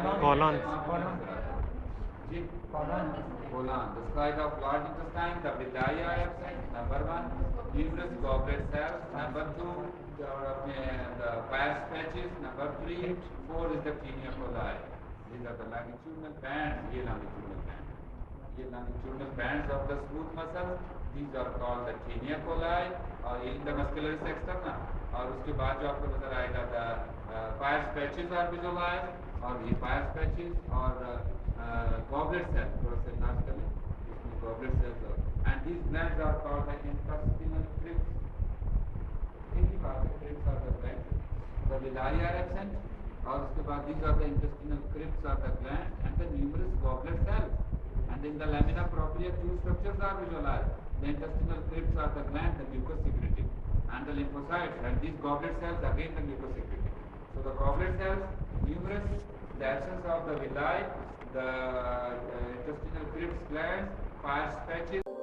colon. Colon. The side of large intestine, the villi are absent. Number one. Numerous goblet cells. Number two. The Peyer's patches. Number three. Four is the tinea coli. These are the longitudinal bands. ये longitudinal bands. ये longitudinal bands of the smooth muscles. These are called the tinea coli. और ये in the muscularis externa. और उसके बाद जो आपको नजर आएगा the Peyer's patches are visualized और ये Peyer's patches और goblet cells थोड़ा सा enlarge कर लें इसमें goblet cells and these glands are called the intestinal crypts. एक ही बात है crypts are the glands. The villi are absent और उसके बाद these are the intestinal crypts are the glands and the numerous goblet cells. And in the lamina propria, two structures are visualized. The intestinal crypts are the gland, the mucus secreting, and the lymphocytes. And these goblet cells again the mucus secreting. So the goblet cells, numerous, the absence of the villi, the intestinal crypts, glands, Peyer's patches.